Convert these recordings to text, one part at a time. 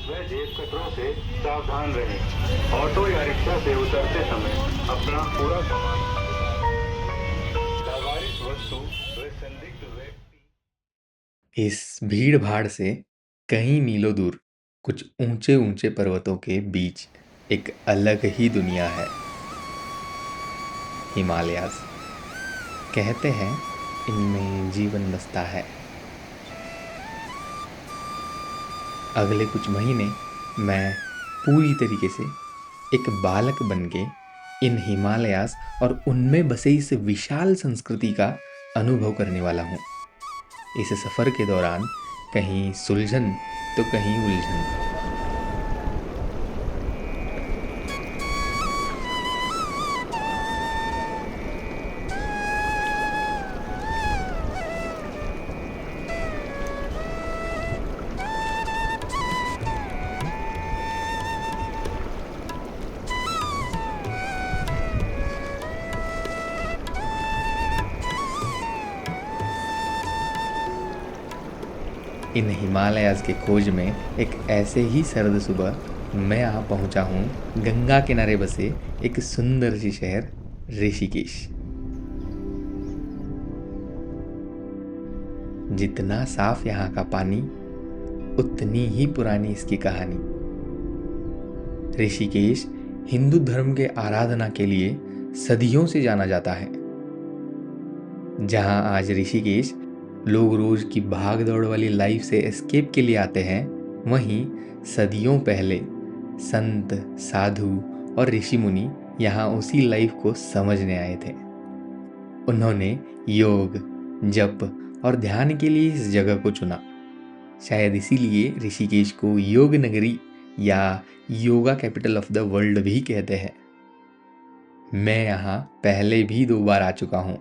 वह जेब कतरों से सावधान रहें। ऑटो या रिक्शा से उतरते समय अपना पूरा सामान लावारिस वस्तु व संदिग्ध व्यक्ति। इस भीड़ भाड़ से कहीं मीलों दूर कुछ ऊंचे ऊंचे पर्वतों के बीच एक अलग ही दुनिया है। हिमालयाज कहते हैं इनमें जीवन बसता है। अगले कुछ महीने मैं पूरी तरीके से एक बालक बन के इन हिमालयाज और उनमें बसे इस विशाल संस्कृति का अनुभव करने वाला हूँ। इस सफ़र के दौरान कहीं सुलझन तो कहीं उलझन। इन हिमालयाज़ के खोज में एक ऐसे ही सर्द सुबह मैं यहाँ पहुँचा हूँ गंगा किनारे बसे एक सुंदर सी शहर ऋषिकेश। जितना साफ यहाँ का पानी उतनी ही पुरानी इसकी कहानी। ऋषिकेश हिंदू धर्म के आराधना के लिए सदियों से जाना जाता है। जहाँ आज ऋषिकेश लोग रोज की भाग दौड़ वाली लाइफ से एस्केप के लिए आते हैं, वहीं सदियों पहले संत, साधु और ऋषि मुनि यहाँ उसी लाइफ को समझने आए थे। उन्होंने योग, जप और ध्यान के लिए इस जगह को चुना। शायद इसीलिए ऋषिकेश को योग नगरी या yoga capital of the world भी कहते हैं। मैं यहाँ पहले भी 2 बार आ चुका हूँ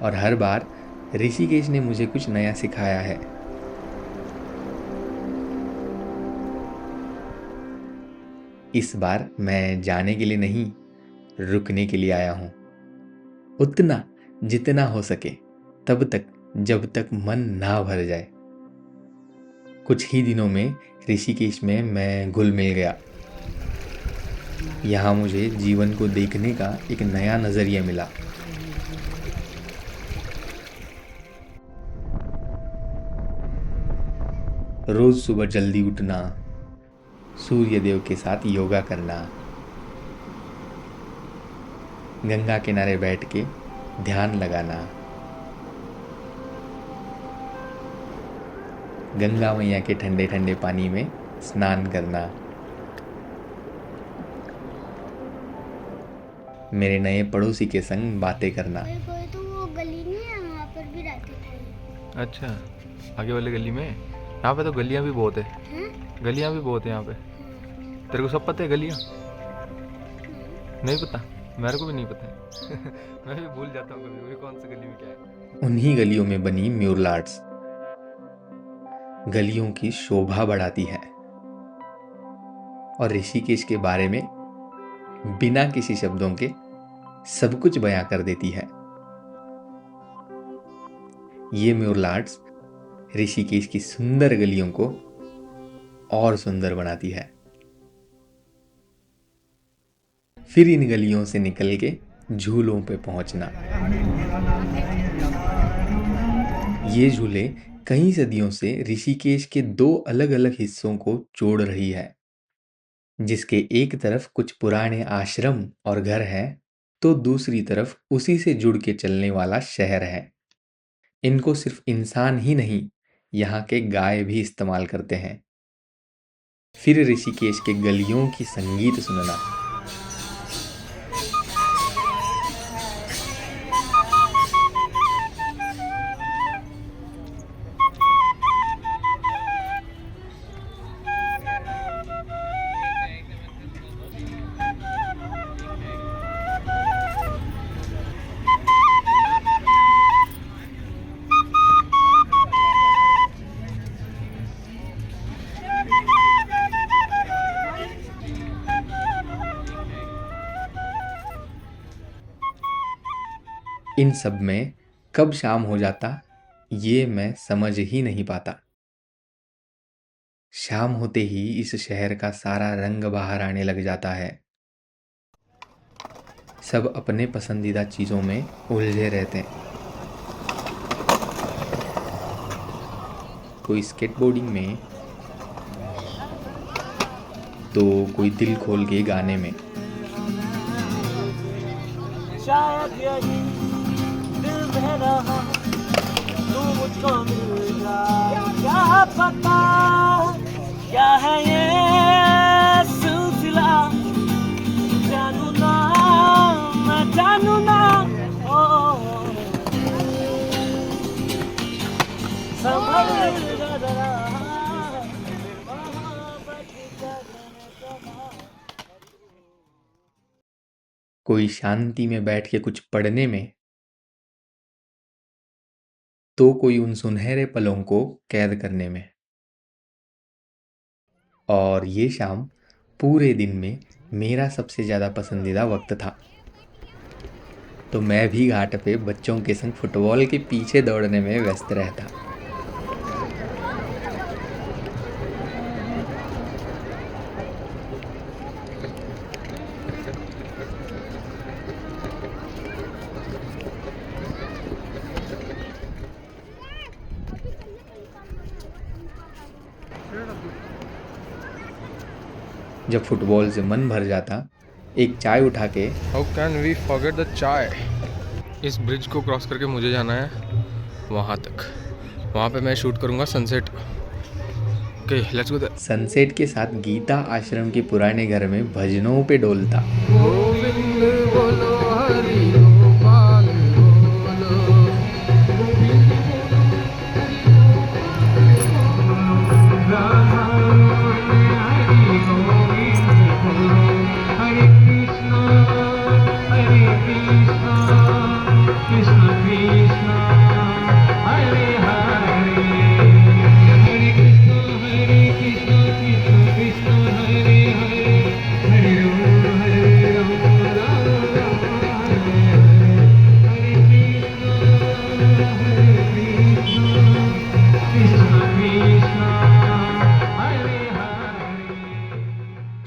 और हर बार ऋषिकेश ने मुझे कुछ नया सिखाया है। इस बार मैं जाने के लिए नहीं, रुकने के लिए आया हूँ। उतना जितना हो सके, तब तक जब तक मन ना भर जाए। कुछ ही दिनों में ऋषिकेश में मैं घुल मिल गया। यहाँ मुझे जीवन को देखने का एक नया नजरिया मिला। रोज सुबह जल्दी उठना, सूर्य देव के साथ योगा करना, गंगा किनारे बैठ के ध्यान लगाना, गंगा मैया के ठंडे ठंडे पानी में स्नान करना, मेरे नए पड़ोसी के संग बातें करना। कोई तो वो गली नहीं है, वहाँ पर भी रहते थे। अच्छा, आगे वाली गली में? यहाँ पे तो गलियाँ भी बहुत है। हैं? गलियाँ भी बहुत है यहाँ पे। तेरे को सब पता है गलियाँ? नहीं पता? मेरे को भी नहीं पता है। मैं भी भूल जाता हूँ कभी कभी कौन सी गली में क्या है। उन्हीं गलियों में बनी म्यूरल आर्ट्स गलियों की शोभा बढ़ाती है और ऋषिकेश के बारे में बिना किसी शब्दों के सब कुछ बयां कर देती है। ये म्यूरल आर्ट्स ऋषिकेश की सुंदर गलियों को और सुंदर बनाती है। फिर इन गलियों से निकल के झूलों पे पहुंचना। ये झूले कई सदियों से ऋषिकेश के 2 अलग अलग हिस्सों को जोड़ रही है, जिसके एक तरफ कुछ पुराने आश्रम और घर हैं, तो दूसरी तरफ उसी से जुड़ के चलने वाला शहर है। इनको सिर्फ इंसान ही नहीं, यहाँ के गाय भी इस्तेमाल करते हैं। फिर ऋषिकेश के गलियों की संगीत सुनना। इन सब में कब शाम हो जाता ये मैं समझ ही नहीं पाता। शाम होते ही इस शहर का सारा रंग बाहर आने लग जाता है। सब अपने पसंदीदा चीज़ों में उलझे रहते हैं। कोई स्केटबोर्डिंग में, तो कोई दिल खोल के गाने में। शायद यही दिल में रहा तू मुझको मिल जा, क्या पता क्या है ये सिलसिला, जानू ना मैं जानू ना, ओ संभल जरा कोई शांति में बैठ के कुछ पढ़ने में, तो कोई उन सुनहरे पलों को कैद करने में। और ये शाम पूरे दिन में मेरा सबसे ज़्यादा पसंदीदा वक्त था। तो मैं भी घाट पे बच्चों के संग फुटबॉल के पीछे दौड़ने में व्यस्त रहता। जब फुटबॉल से मन भर जाता, एक चाय उठा के how can we forget the chai. इस ब्रिज को क्रॉस करके मुझे जाना है वहाँ तक। वहाँ पे मैं शूट करूँगा sunset. Okay let's go there. Sunset के साथ गीता आश्रम के पुराने घर में भजनों पे डोलता। गोविंद बोलो हरि गोपाल बोलो।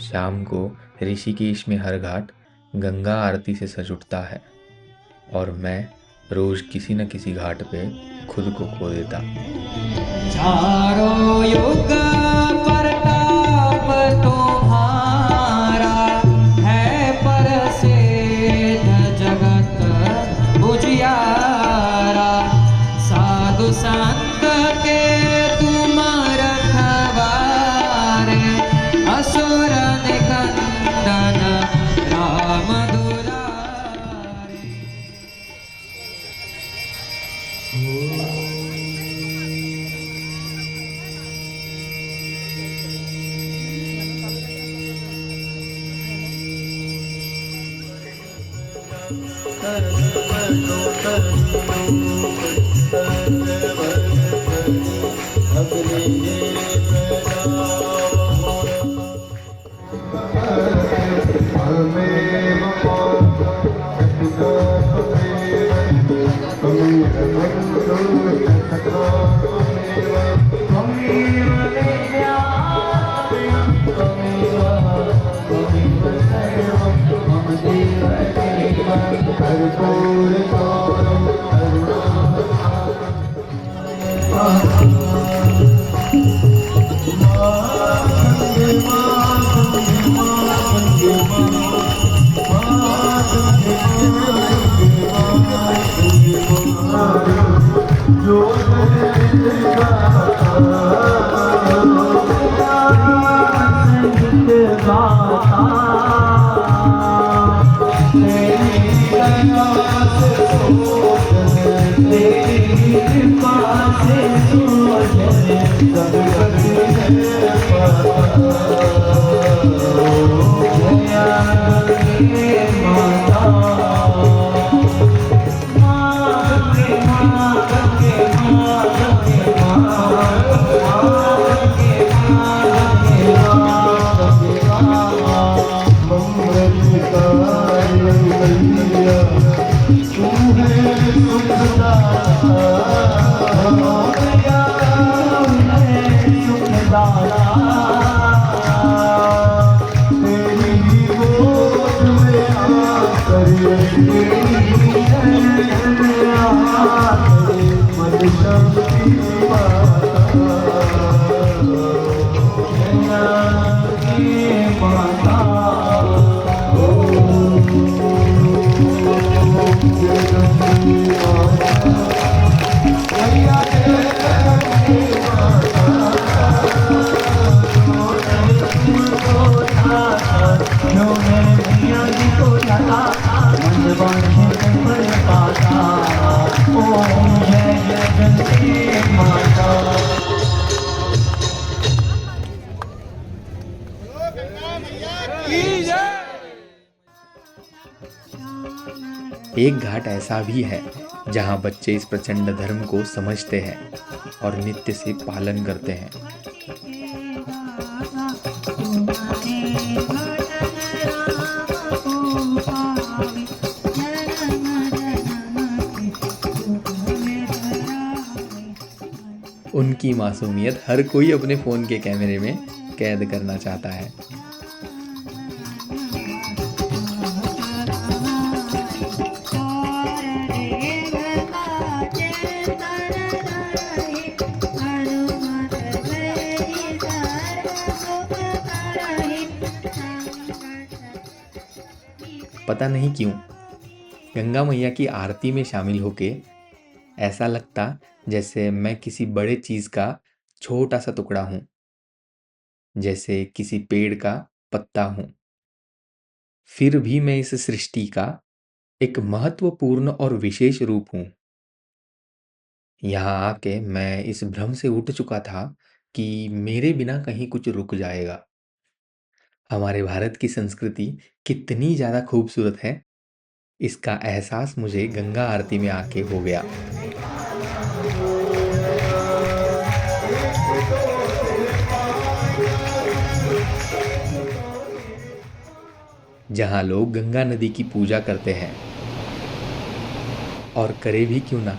शाम को ऋषिकेश में हर घाट गंगा आरती से सज उठता है और मैं रोज किसी न किसी घाट पे खुद को खो देता। चारों युग प्रताप तुम्हारा है, प्रसिद्ध जगत उजियारा, साधु संत के तुम रखवारे, असुर निकंदन राम दुलारे। तू है एक घाट ऐसा भी है जहाँ बच्चे इस प्रचंड धर्म को समझते हैं और नित्य से पालन करते हैं। उनकी मासूमियत हर कोई अपने फ़ोन के कैमरे में कैद करना चाहता है। पता नहीं क्यों गंगा मैया की आरती में शामिल होके ऐसा लगता जैसे मैं किसी बड़े चीज का छोटा सा टुकड़ा हूं, जैसे किसी पेड़ का पत्ता हूं। फिर भी मैं इस सृष्टि का एक महत्वपूर्ण और विशेष रूप हूं। यहाँ आके मैं इस भ्रम से उठ चुका था कि मेरे बिना कहीं कुछ रुक जाएगा। हमारे भारत की संस्कृति कितनी ज़्यादा खूबसूरत है, इसका एहसास मुझे गंगा आरती में आके हो गया। जहाँ लोग गंगा नदी की पूजा करते हैं, और करे भी क्यों ना,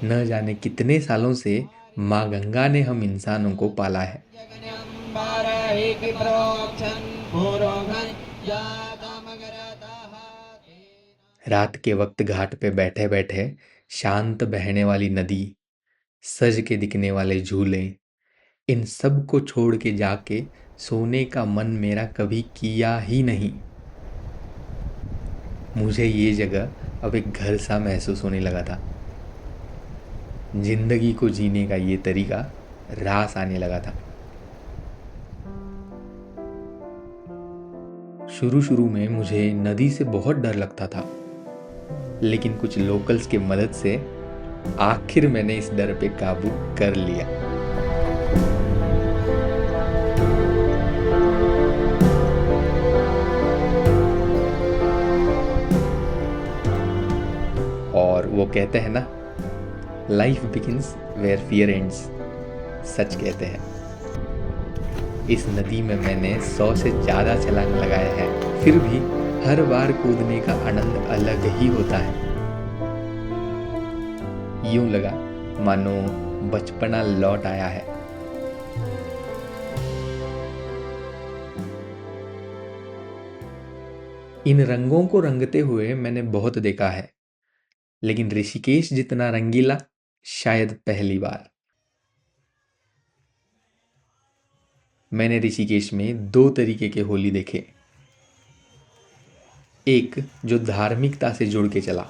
न जाने कितने सालों से माँ गंगा ने हम इंसानों को पाला है। रात के वक्त घाट पे बैठे बैठे शांत बहने वाली नदी, सज के दिखने वाले झूले, इन सब को छोड़ के जाके सोने का मन मेरा कभी किया ही नहीं। मुझे ये जगह अब एक घर सा महसूस होने लगा था। जिंदगी को जीने का ये तरीका रास आने लगा था। शुरू में मुझे नदी से बहुत डर लगता था, लेकिन कुछ लोकल्स के मदद से आखिर मैंने इस डर पे काबू कर लिया। और वो कहते हैं ना, life begins where fear ends. सच कहते हैं। इस नदी में मैंने 100 से ज़्यादा छलांग लगाए हैं, फिर भी हर बार कूदने का आनंद अलग ही होता है। यूं लगा मानो बचपना लौट आया है। इन रंगों को रंगते हुए मैंने बहुत देखा है, लेकिन ऋषिकेश जितना रंगीला शायद पहली बार। मैंने ऋषिकेश में 2 तरीके के होली देखे। एक जो धार्मिकता से जुड़ के चला,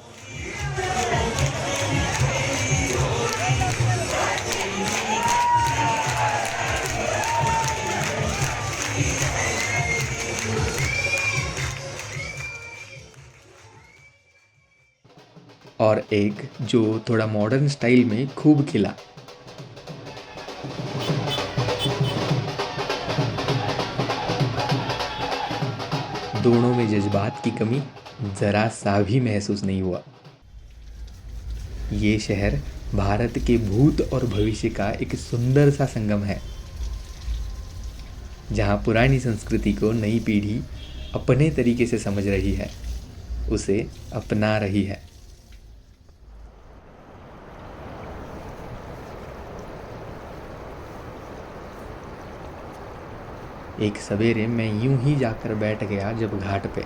और एक जो थोड़ा मॉडर्न स्टाइल में खूब खिला। दोनों में जज्बात की कमी जरा सा भी महसूस नहीं हुआ। ये शहर भारत के भूत और भविष्य का एक सुंदर सा संगम है, जहां पुरानी संस्कृति को नई पीढ़ी अपने तरीके से समझ रही है, उसे अपना रही है। एक सवेरे मैं यूं ही जाकर बैठ गया जब घाट पे।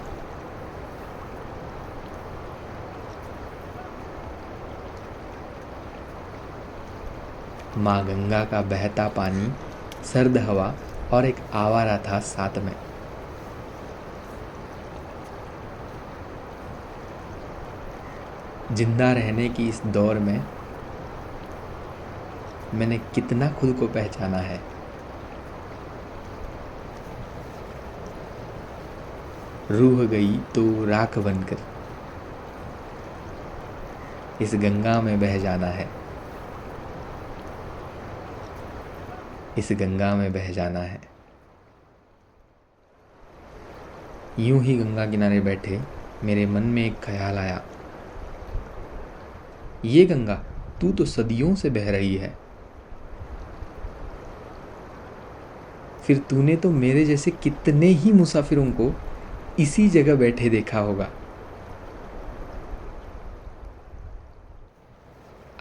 माँ गंगा का बहता पानी, सर्द हवा और एक आवारा था साथ में। जिंदा रहने की इस दौर में मैंने कितना खुद को पहचाना है। रूह गई तो राख बनकर इस गंगा में बह जाना है, इस गंगा में बह जाना है। यूं ही गंगा किनारे बैठे मेरे मन में एक ख्याल आया, ये गंगा तू तो सदियों से बह रही है, फिर तूने तो मेरे जैसे कितने ही मुसाफिरों को इसी जगह बैठे देखा होगा।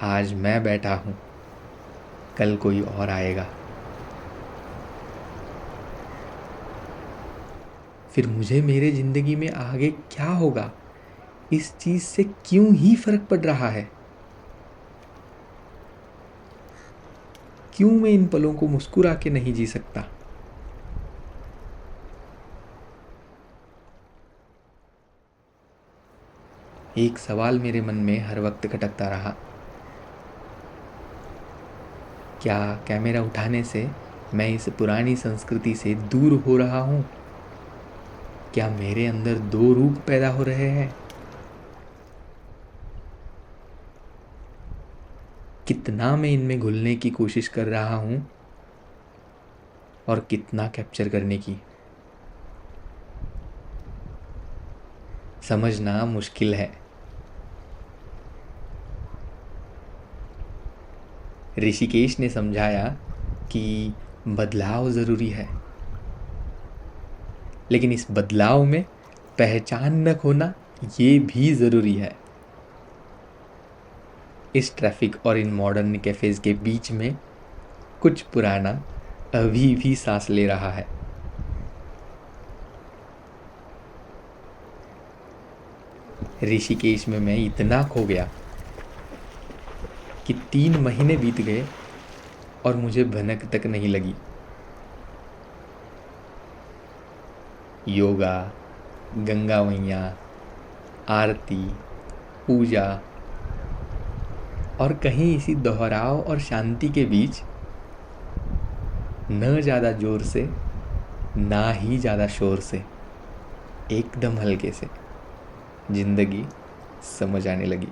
आज मैं बैठा हूं, कल कोई और आएगा, फिर मुझे मेरे जिंदगी में आगे क्या होगा इस चीज से क्यों ही फर्क पड़ रहा है। क्यों मैं इन पलों को मुस्कुरा के नहीं जी सकता। एक सवाल मेरे मन में हर वक्त खटकता रहा, क्या कैमरा उठाने से मैं इस पुरानी संस्कृति से दूर हो रहा हूं? क्या मेरे अंदर दो रूप पैदा हो रहे हैं? कितना मैं इनमें घुलने की कोशिश कर रहा हूं और कितना कैप्चर करने की, समझना मुश्किल है। ऋषिकेश ने समझाया कि बदलाव ज़रूरी है, लेकिन इस बदलाव में पहचान न खोना ये भी ज़रूरी है। इस ट्रैफिक और इन मॉडर्न कैफ़ेज़ के बीच में कुछ पुराना अभी भी सांस ले रहा है। ऋषिकेश में मैं इतना खो गया कि 3 महीने बीत गए और मुझे भनक तक नहीं लगी। योगा, गंगा मैया, आरती, पूजा और कहीं इसी दोहराव और शांति के बीच न ज़्यादा जोर से ना ही ज़्यादा शोर से एकदम हल्के से जिंदगी समझ आने लगी।